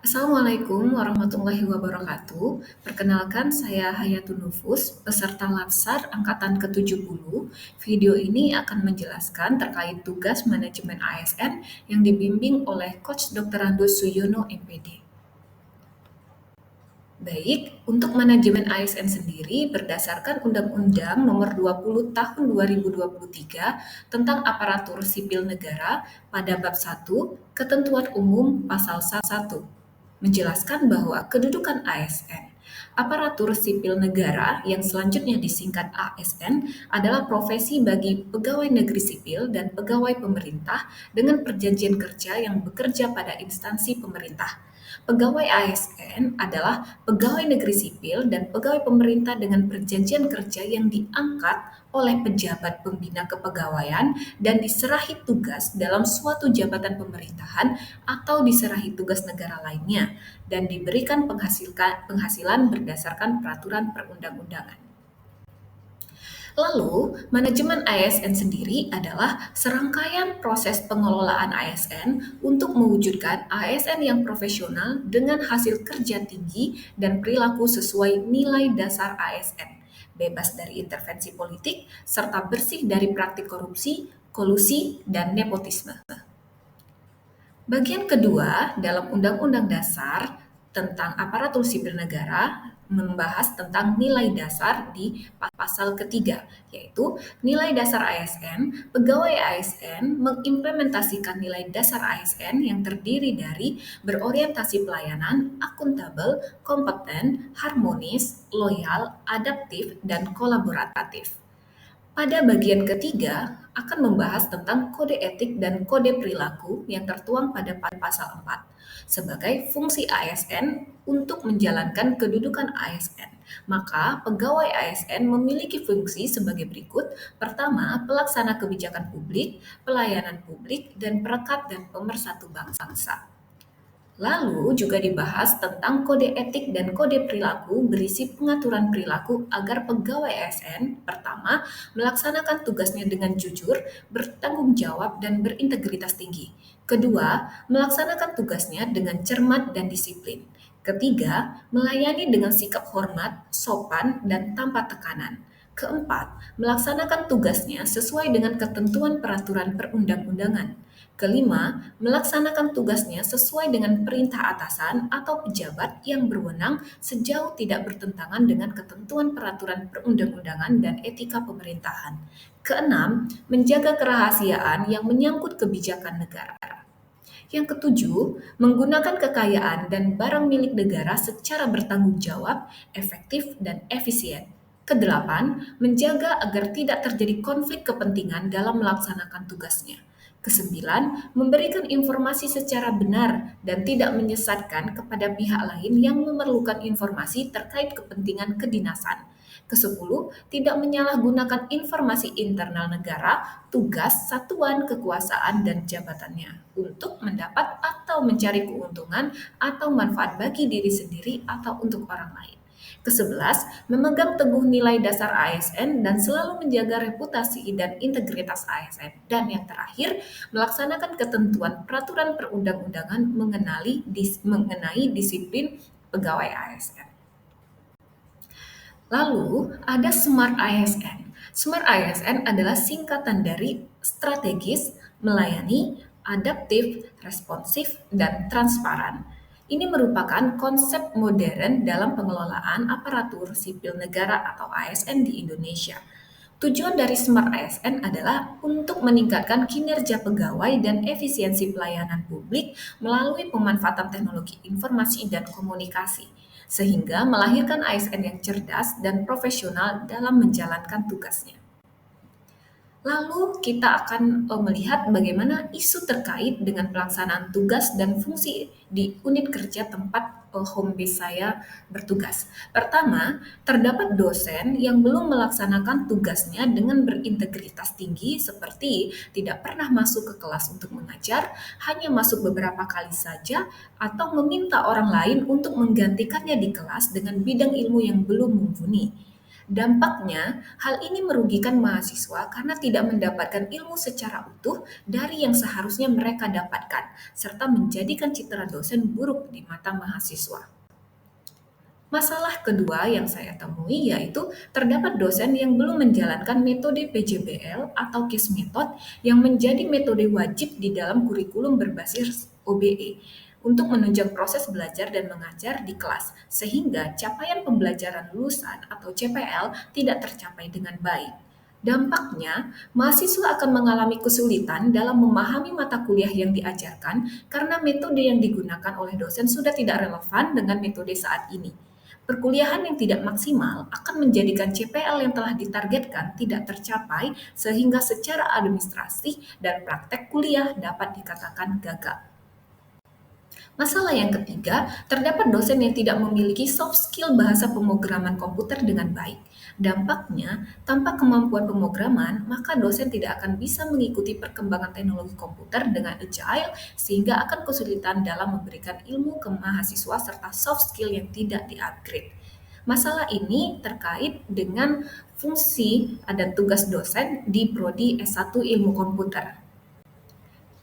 Assalamualaikum warahmatullahi wabarakatuh. Perkenalkan, saya Hayatun Nufus, peserta Latsar Angkatan ke-70. Video ini akan menjelaskan terkait tugas manajemen ASN yang dibimbing oleh Coach Dr. Andus Suyono, MPD. Baik, untuk manajemen ASN sendiri berdasarkan Undang-Undang Nomor 20 Tahun 2023 tentang Aparatur Sipil Negara pada bab 1, Ketentuan Umum Pasal 1, menjelaskan bahwa kedudukan ASN, aparatur sipil negara yang selanjutnya disingkat ASN, adalah profesi bagi pegawai negeri sipil dan pegawai pemerintah dengan perjanjian kerja yang bekerja pada instansi pemerintah. Pegawai ASN adalah pegawai negeri sipil dan pegawai pemerintah dengan perjanjian kerja yang diangkat oleh pejabat pembina kepegawaian dan diserahi tugas dalam suatu jabatan pemerintahan atau diserahi tugas negara lainnya dan diberikan penghasilan berdasarkan peraturan perundang-undangan. Lalu, manajemen ASN sendiri adalah serangkaian proses pengelolaan ASN untuk mewujudkan ASN yang profesional dengan hasil kerja tinggi dan perilaku sesuai nilai dasar ASN, bebas dari intervensi politik, serta bersih dari praktik korupsi, kolusi, dan nepotisme. Bagian kedua dalam Undang-Undang Dasar tentang Aparatur Sipil Negara membahas tentang nilai dasar di pasal ketiga, yaitu nilai dasar ASN. Pegawai ASN mengimplementasikan nilai dasar ASN yang terdiri dari berorientasi pelayanan, akuntabel, kompeten, harmonis, loyal, adaptif, dan kolaboratif. Pada bagian ketiga, akan membahas tentang kode etik dan kode perilaku yang tertuang pada pasal 4 sebagai fungsi ASN untuk menjalankan kedudukan ASN. Maka, pegawai ASN memiliki fungsi sebagai berikut. Pertama, pelaksana kebijakan publik, pelayanan publik, dan perekat dan pemersatu bangsa. Lalu juga dibahas tentang kode etik dan kode perilaku berisi pengaturan perilaku agar pegawai ASN pertama melaksanakan tugasnya dengan jujur, bertanggung jawab, dan berintegritas tinggi. Kedua, melaksanakan tugasnya dengan cermat dan disiplin. Ketiga, melayani dengan sikap hormat, sopan, dan tanpa tekanan. Keempat, melaksanakan tugasnya sesuai dengan ketentuan peraturan perundang-undangan. Kelima, melaksanakan tugasnya sesuai dengan perintah atasan atau pejabat yang berwenang sejauh tidak bertentangan dengan ketentuan peraturan perundang-undangan dan etika pemerintahan. Keenam, menjaga kerahasiaan yang menyangkut kebijakan negara. Yang ketujuh, menggunakan kekayaan dan barang milik negara secara bertanggung jawab, efektif, dan efisien. Kedelapan, menjaga agar tidak terjadi konflik kepentingan dalam melaksanakan tugasnya. Kesembilan, memberikan informasi secara benar dan tidak menyesatkan kepada pihak lain yang memerlukan informasi terkait kepentingan kedinasan. Kesepuluh, tidak menyalahgunakan informasi internal negara, tugas, satuan, kekuasaan, dan jabatannya untuk mendapat atau mencari keuntungan atau manfaat bagi diri sendiri atau untuk orang lain. Ke-11, memegang teguh nilai dasar ASN dan selalu menjaga reputasi dan integritas ASN. Dan yang terakhir, melaksanakan ketentuan peraturan perundang-undangan mengenai disiplin pegawai ASN. Lalu, ada Smart ASN. Smart ASN adalah singkatan dari strategis, melayani, adaptif, responsif, dan transparan. Ini merupakan konsep modern dalam pengelolaan aparatur sipil negara atau ASN di Indonesia. Tujuan dari Smart ASN adalah untuk meningkatkan kinerja pegawai dan efisiensi pelayanan publik melalui pemanfaatan teknologi informasi dan komunikasi, sehingga melahirkan ASN yang cerdas dan profesional dalam menjalankan tugasnya. Lalu kita akan melihat bagaimana isu terkait dengan pelaksanaan tugas dan fungsi di unit kerja tempat home base saya bertugas. Pertama, terdapat dosen yang belum melaksanakan tugasnya dengan berintegritas tinggi seperti tidak pernah masuk ke kelas untuk mengajar, hanya masuk beberapa kali saja, atau meminta orang lain untuk menggantikannya di kelas dengan bidang ilmu yang belum mumpuni. Dampaknya, hal ini merugikan mahasiswa karena tidak mendapatkan ilmu secara utuh dari yang seharusnya mereka dapatkan, serta menjadikan citra dosen buruk di mata mahasiswa. Masalah kedua yang saya temui yaitu terdapat dosen yang belum menjalankan metode PJBL atau case method yang menjadi metode wajib di dalam kurikulum berbasis OBE untuk menunjang proses belajar dan mengajar di kelas, sehingga capaian pembelajaran lulusan atau CPL tidak tercapai dengan baik. Dampaknya, mahasiswa akan mengalami kesulitan dalam memahami mata kuliah yang diajarkan karena metode yang digunakan oleh dosen sudah tidak relevan dengan metode saat ini. Perkuliahan yang tidak maksimal akan menjadikan CPL yang telah ditargetkan tidak tercapai sehingga secara administrasi dan praktek kuliah dapat dikatakan gagal. Masalah yang ketiga, terdapat dosen yang tidak memiliki soft skill bahasa pemrograman komputer dengan baik. Dampaknya, tanpa kemampuan pemrograman, maka dosen tidak akan bisa mengikuti perkembangan teknologi komputer dengan agile sehingga akan kesulitan dalam memberikan ilmu ke mahasiswa serta soft skill yang tidak di-upgrade. Masalah ini terkait dengan fungsi dan tugas dosen di prodi S1 Ilmu Komputer.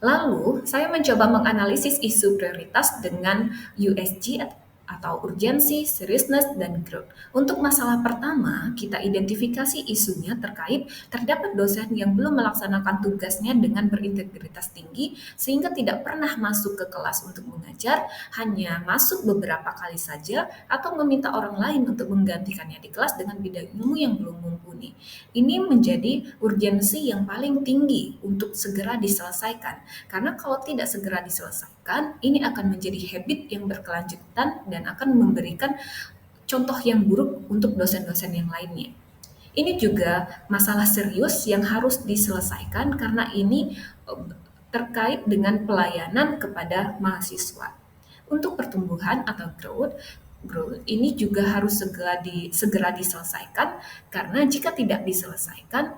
Lalu, saya mencoba menganalisis isu prioritas dengan USG atau urgensi, seriousness, dan growth. Untuk masalah pertama, kita identifikasi isunya terkait terdapat dosen yang belum melaksanakan tugasnya dengan berintegritas tinggi sehingga tidak pernah masuk ke kelas untuk mengajar, hanya masuk beberapa kali saja atau meminta orang lain untuk menggantikannya di kelas dengan bidang ilmu yang belum mumpuni. Ini menjadi urgensi yang paling tinggi untuk segera diselesaikan. Karena kalau tidak segera diselesaikan, ini akan menjadi habit yang berkelanjutan dan akan memberikan contoh yang buruk untuk dosen-dosen yang lainnya. Ini juga masalah serius yang harus diselesaikan karena ini terkait dengan pelayanan kepada mahasiswa. Untuk pertumbuhan atau growth ini juga harus segera diselesaikan karena jika tidak diselesaikan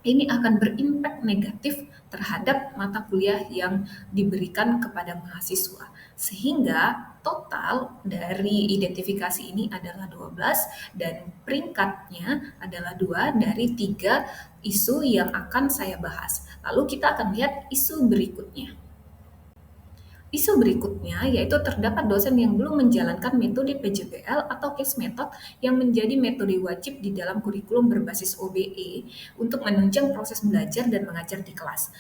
ini akan berimpak negatif terhadap mata kuliah yang diberikan kepada mahasiswa. Sehingga total dari identifikasi ini adalah 12 dan peringkatnya adalah 2 dari 3 isu yang akan saya bahas. Lalu kita akan lihat isu berikutnya. Isu berikutnya yaitu terdapat dosen yang belum menjalankan metode PJBL atau case method yang menjadi metode wajib di dalam kurikulum berbasis OBE untuk menunjang proses belajar dan mengajar di kelas.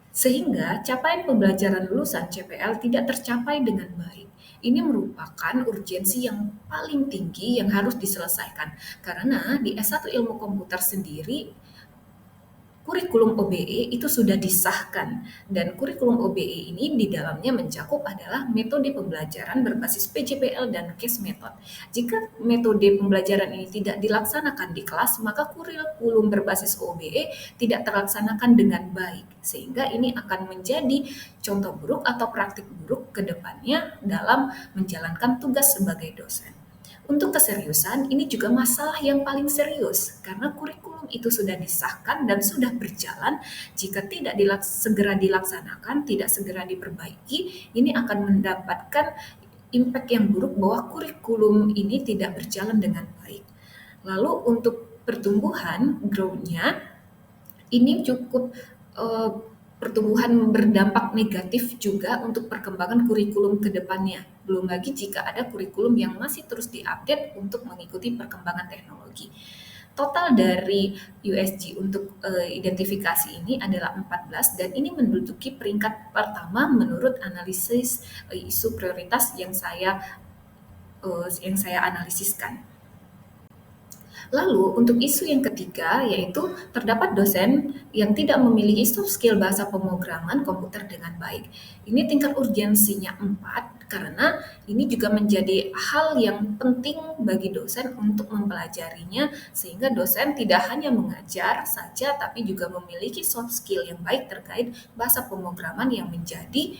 Sehingga capaian pembelajaran lulusan CPL tidak tercapai dengan baik. Ini merupakan urgensi yang paling tinggi yang harus diselesaikan karena di S1 Ilmu Komputer sendiri kurikulum OBE itu sudah disahkan dan kurikulum OBE ini di dalamnya mencakup adalah metode pembelajaran berbasis PJBL dan case method. Jika metode pembelajaran ini tidak dilaksanakan di kelas, maka kurikulum berbasis OBE tidak terlaksanakan dengan baik, sehingga ini akan menjadi contoh buruk atau praktik buruk ke depannya dalam menjalankan tugas sebagai dosen. Untuk keseriusan, ini juga masalah yang paling serius karena kurikulum itu sudah disahkan dan sudah berjalan. Jika tidak segera dilaksanakan, tidak segera diperbaiki, ini akan mendapatkan impact yang buruk bahwa kurikulum ini tidak berjalan dengan baik. Lalu untuk pertumbuhan, growth-nya, ini cukup pertumbuhan berdampak negatif juga untuk perkembangan kurikulum ke depannya. Belum lagi jika ada kurikulum yang masih terus diupdate untuk mengikuti perkembangan teknologi. Total dari USG untuk identifikasi ini adalah 14 dan ini menduduki peringkat pertama menurut analisis isu prioritas yang saya analisiskan. Lalu untuk isu yang ketiga yaitu terdapat dosen yang tidak memiliki soft skill bahasa pemrograman komputer dengan baik. Ini tingkat urgensinya 4 karena ini juga menjadi hal yang penting bagi dosen untuk mempelajarinya sehingga dosen tidak hanya mengajar saja tapi juga memiliki soft skill yang baik terkait bahasa pemrograman yang menjadi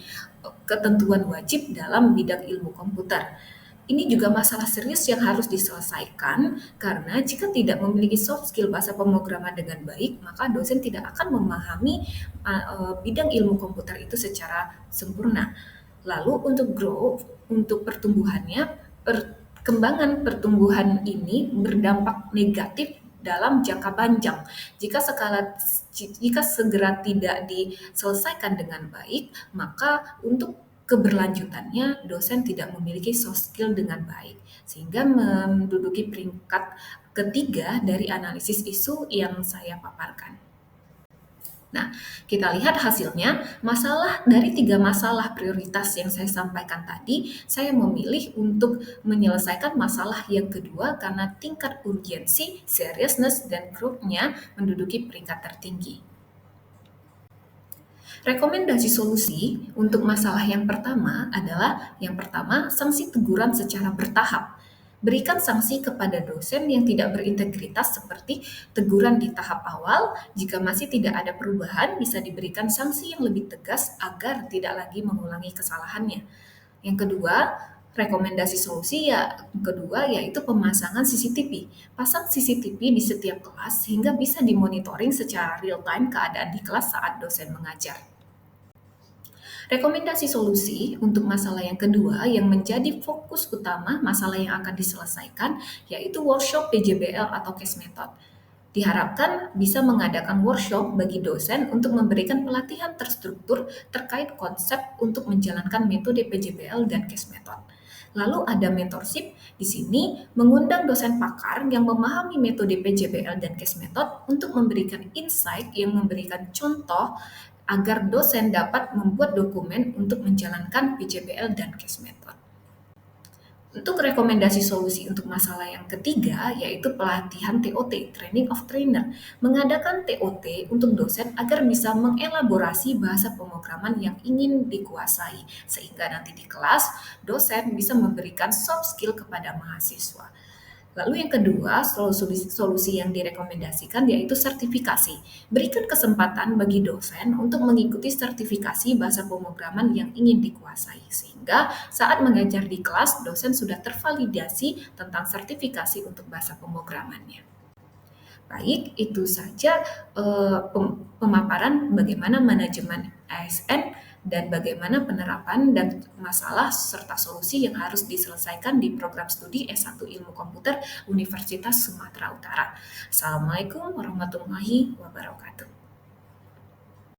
ketentuan wajib dalam bidang ilmu komputer. Ini juga masalah serius yang harus diselesaikan karena jika tidak memiliki soft skill bahasa pemrograman dengan baik, maka dosen tidak akan memahami bidang ilmu komputer itu secara sempurna. Lalu untuk growth, untuk pertumbuhannya, Kembangan pertumbuhan ini berdampak negatif dalam jangka panjang. Jika segera tidak diselesaikan dengan baik, maka untuk keberlanjutannya dosen tidak memiliki soft skill dengan baik, sehingga menduduki peringkat ketiga dari analisis isu yang saya paparkan. Nah, kita lihat hasilnya, dari 3 masalah prioritas yang saya sampaikan tadi, saya memilih untuk menyelesaikan masalah yang kedua karena tingkat urgensi, seriousness, dan growth-nya menduduki peringkat tertinggi. Rekomendasi solusi untuk masalah yang pertama adalah, yang pertama, sanksi teguran secara bertahap. Berikan sanksi kepada dosen yang tidak berintegritas seperti teguran di tahap awal. Jika masih tidak ada perubahan, bisa diberikan sanksi yang lebih tegas agar tidak lagi mengulangi kesalahannya. Yang kedua, rekomendasi solusi kedua yaitu pemasangan CCTV. Pasang CCTV di setiap kelas sehingga bisa dimonitoring secara real time keadaan di kelas saat dosen mengajar. Rekomendasi solusi untuk masalah yang kedua yang menjadi fokus utama masalah yang akan diselesaikan yaitu workshop PJBL atau case method. Diharapkan bisa mengadakan workshop bagi dosen untuk memberikan pelatihan terstruktur terkait konsep untuk menjalankan metode PJBL dan case method. Lalu ada mentorship, di sini mengundang dosen pakar yang memahami metode PJBL dan case method untuk memberikan insight yang memberikan contoh agar dosen dapat membuat dokumen untuk menjalankan PJBL dan case method. Untuk rekomendasi solusi untuk masalah yang ketiga, yaitu pelatihan TOT, Training of Trainer. Mengadakan TOT untuk dosen agar bisa mengelaborasi bahasa pemrograman yang ingin dikuasai, sehingga nanti di kelas, dosen bisa memberikan soft skill kepada mahasiswa. Lalu yang kedua, solusi yang direkomendasikan yaitu sertifikasi. Berikan kesempatan bagi dosen untuk mengikuti sertifikasi bahasa pemrograman yang ingin dikuasai, sehingga saat mengajar di kelas, dosen sudah tervalidasi tentang sertifikasi untuk bahasa pemrogramannya. Baik, itu saja pemaparan bagaimana manajemen ASN dan bagaimana penerapan dan masalah serta solusi yang harus diselesaikan di program studi S1 Ilmu Komputer Universitas Sumatera Utara. Assalamualaikum warahmatullahi wabarakatuh.